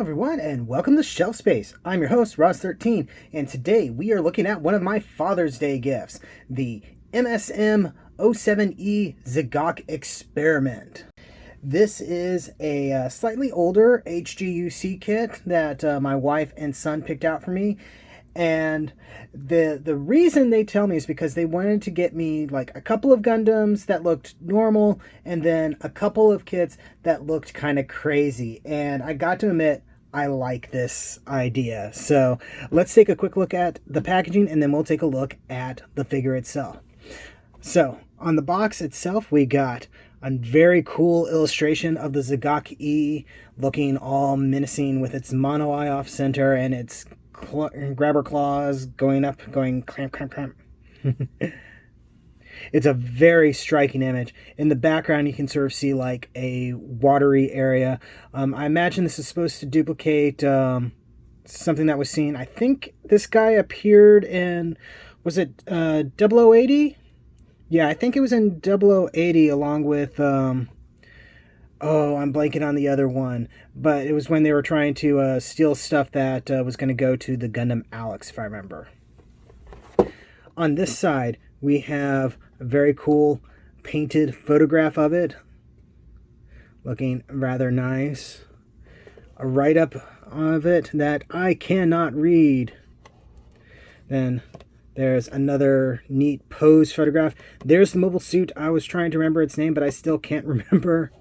everyone, and welcome to Shelf Space. I'm your host, Ross13, and today we are looking at one of my Father's Day gifts, the MSM 07E Zagok Experiment. This is a slightly older HGUC kit that my wife and son picked out for me. And the reason they tell me is because they wanted to get me like a couple of Gundams that looked normal and then a couple of kits that looked kind of crazy. And I got to admit, I like this idea. So let's take a quick look at the packaging and then we'll take a look at the figure itself. So on the box itself, we got a very cool illustration of the Zagok E looking all menacing with its mono eye off center and its grabber claws going up, going clamp, clamp, clamp. It's a very striking image. In the background, you can sort of see like a watery area. I imagine this is supposed to duplicate something that was seen. I think this guy appeared in, was it 0080? Yeah, I think it was in 0080 along with... I'm blanking on the other one, but it was when they were trying to steal stuff that was going to go to the Gundam Alex, if I remember. On this side, we have a very cool painted photograph of it, looking rather nice. A write-up of it that I cannot read. Then there's another neat pose photograph. There's the mobile suit. I was trying to remember its name, but I still can't remember.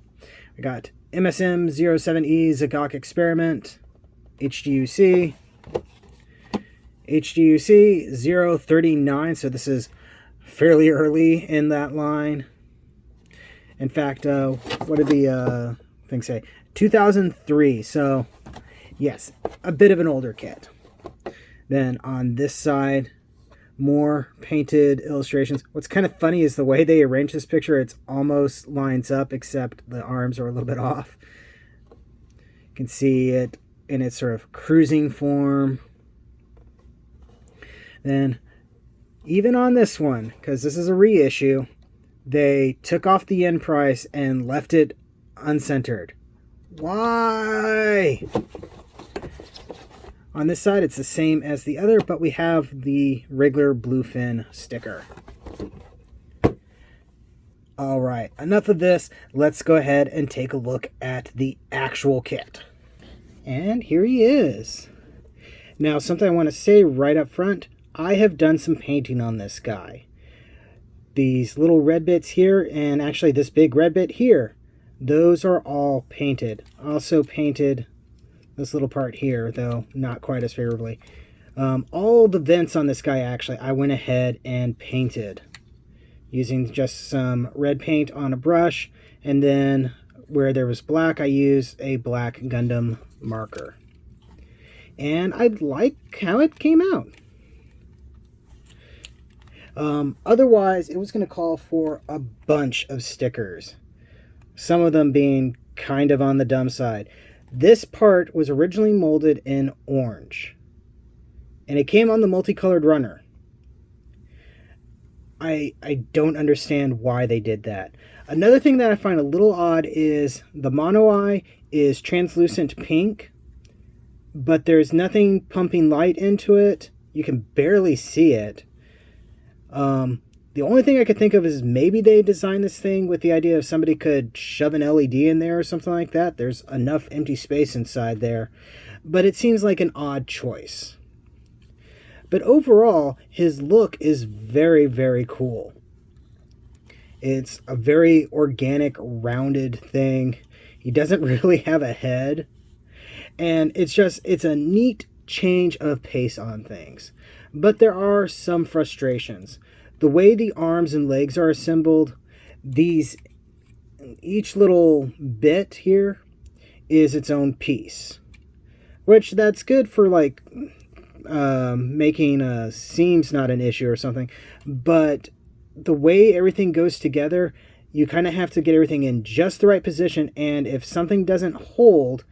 We got MSM 07E Zagok Experiment, HGUC 039, so this is fairly early in that line. In fact, what did the thing say? 2003, so yes, a bit of an older kit. Then on this side, more painted illustrations. What's kind of funny is the way they arrange this picture. It's almost lines up, except the arms are a little bit off. You can see it in its sort of cruising form. Then, even on this one, because this is a reissue, they took off the yen price and left it uncentered. Why? On this side, it's the same as the other, but we have the regular bluefin sticker. All right, enough of this. Let's go ahead and take a look at the actual kit. And here he is. Now, something I want to say right up front, I have done some painting on this guy. These little red bits here, and actually this big red bit here, those are all painted. Also painted this little part here, though not quite as favorably. All the vents on this guy, actually, I went ahead and painted using just some red paint on a brush, and then where there was black, I used a black Gundam marker. And I like how it came out. Otherwise, it was going to call for a bunch of stickers, some of them being kind of on the dumb side. This part was originally molded in orange, and it came on the multicolored runner. I don't understand why they did that. Another thing that I find a little odd is the mono eye is translucent pink, but there's nothing pumping light into it. You can barely see it. The only thing I could think of is maybe they designed this thing with the idea of somebody could shove an LED in there or something like that. There's enough empty space inside there. But it seems like an odd choice. But overall, his look is very, very cool. It's a very organic, rounded thing. He doesn't really have a head. And it's a neat change of pace on things. But there are some frustrations. The way the arms and legs are assembled, each little bit here is its own piece. Which that's good for like making seams not an issue or something. But the way everything goes together, you kind of have to get everything in just the right position. And if something doesn't hold,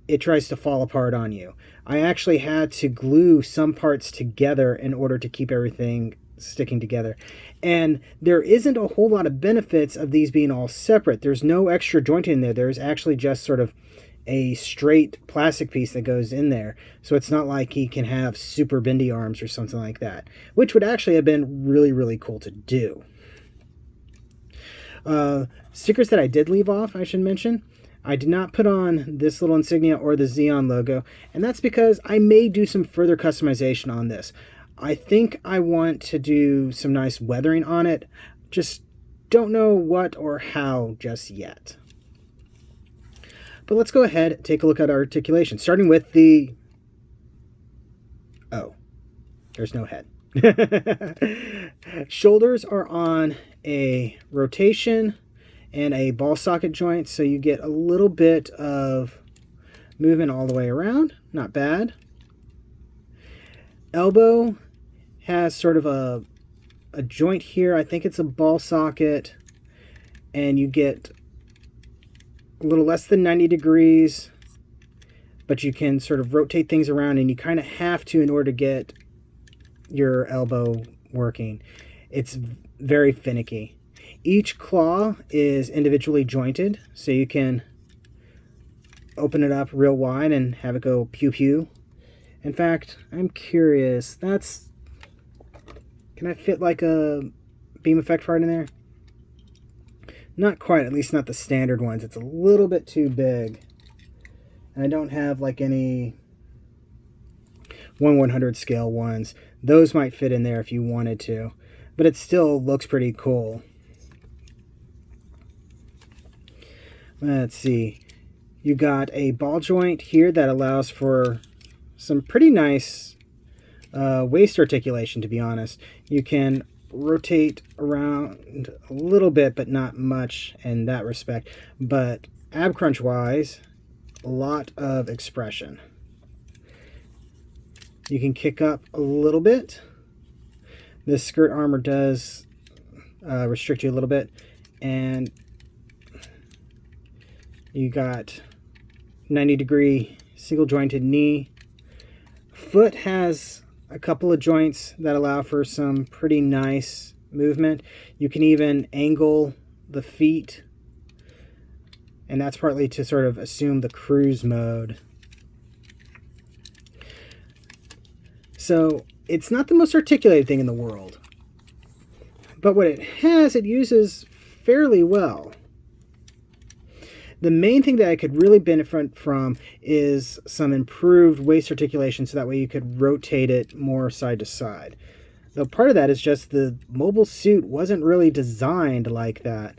it tries to fall apart on you. I actually had to glue some parts together in order to keep everything sticking together. And there isn't a whole lot of benefits of these being all separate. There's no extra jointing in there. There's actually just sort of a straight plastic piece that goes in there. So it's not like he can have super bendy arms or something like that, which would actually have been really, really cool to do. Stickers that I did leave off, I should mention. I did not put on this little insignia or the Xeon logo, and that's because I may do some further customization on this. I think I want to do some nice weathering on it. Just don't know what or how just yet. But let's go ahead and take a look at our articulation, starting with the... Oh, there's no head. Shoulders are on a rotation and a ball socket joint, so you get a little bit of movement all the way around. Not bad. Elbow has sort of a joint here. I think it's a ball socket, and you get a little less than 90 degrees, but you can sort of rotate things around, and you kind of have to in order to get your elbow working. It's very finicky. Each claw is individually jointed, so you can open it up real wide and have it go pew pew. In fact, I'm curious, can I fit like a beam effect part in there? Not quite, at least not the standard ones. It's a little bit too big. And I don't have like any 1/100 scale ones. Those might fit in there if you wanted to, but it still looks pretty cool. Let's see. You got a ball joint here that allows for some pretty nice waist articulation, to be honest. You can rotate around a little bit, but not much in that respect. But ab crunch wise, a lot of expression. You can kick up a little bit. This skirt armor does restrict you a little bit, and you got 90-degree single jointed knee. Foot has a couple of joints that allow for some pretty nice movement. You can even angle the feet, and that's partly to sort of assume the cruise mode. So it's not the most articulated thing in the world, but what it has, it uses fairly well. The main thing that I could really benefit from is some improved waist articulation, so that way you could rotate it more side to side. Though part of that is just the mobile suit wasn't really designed like that.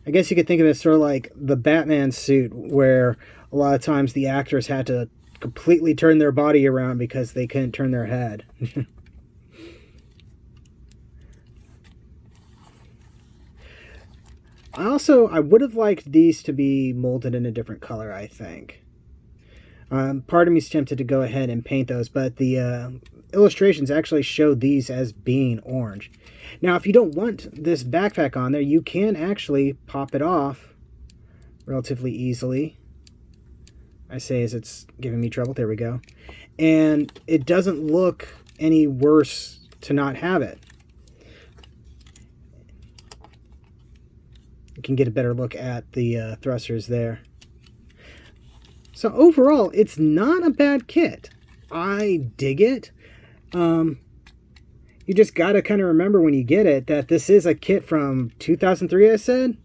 I guess you could think of it as sort of like the Batman suit, where a lot of times the actors had to completely turn their body around because they couldn't turn their head. I would have liked these to be molded in a different color, I think. Part of me is tempted to go ahead and paint those, but the illustrations actually show these as being orange. Now, if you don't want this backpack on there, you can actually pop it off relatively easily. I say as it's giving me trouble. There we go. And it doesn't look any worse to not have it. You can get a better look at the thrusters there. So overall, it's not a bad kit. I dig it. You just got to kind of remember when you get it that this is a kit from 2003, I said.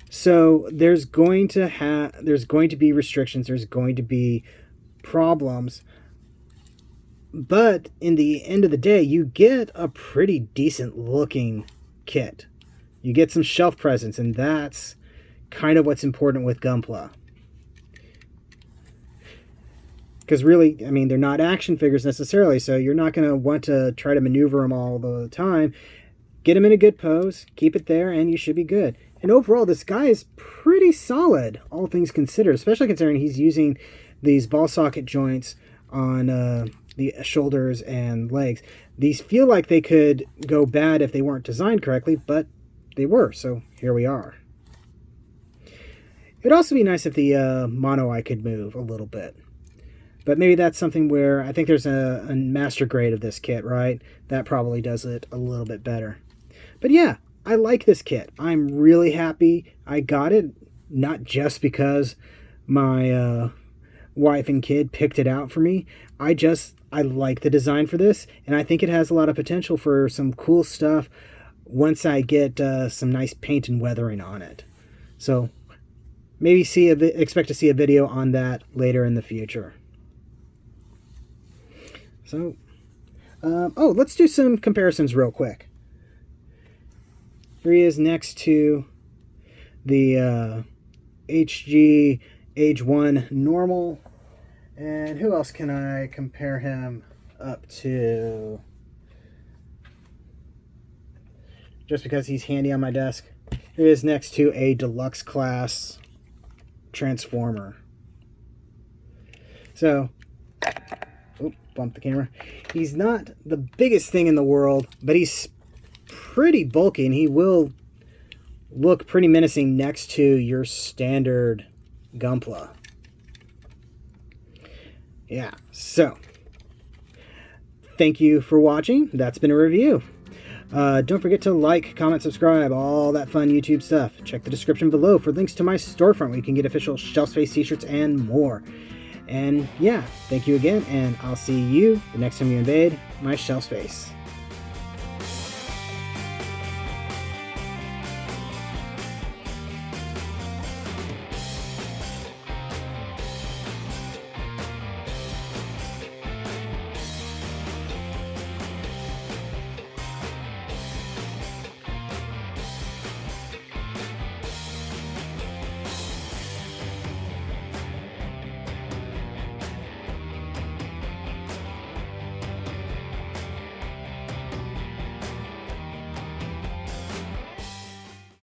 So there's going to be restrictions, there's going to be problems. But in the end of the day, you get a pretty decent looking kit. You get some shelf presence, and that's kind of what's important with Gunpla. Because really, I mean, they're not action figures necessarily, so you're not going to want to try to maneuver them all the time. Get them in a good pose, keep it there, and you should be good. And overall, this guy is pretty solid, all things considered, especially considering he's using these ball socket joints on the shoulders and legs. These feel like they could go bad if they weren't designed correctly, but they were, so here we are. It'd also be nice if the mono eye could move a little bit. But maybe that's something where I think there's a master grade of this kit, right? That probably does it a little bit better. But yeah, I like this kit. I'm really happy I got it, not just because my wife and kid picked it out for me. I like the design for this, and I think it has a lot of potential for some cool stuff once I get some nice paint and weathering on it. So maybe expect to see a video on that later in the future. So, let's do some comparisons real quick. Here he is next to the HG Age 1 Normal. And who else can I compare him up to? Just because he's handy on my desk. Here he is next to a deluxe class transformer. So, bump the camera. He's not the biggest thing in the world, but he's pretty bulky, and he will look pretty menacing next to your standard Gunpla. Yeah, so thank you for watching. That's been a review. Don't forget to like, comment, subscribe, all that fun YouTube stuff. Check the description below for links to my storefront where you can get official Shelf Space t-shirts and more. And yeah, thank you again, and I'll see you the next time you invade my Shelf Space.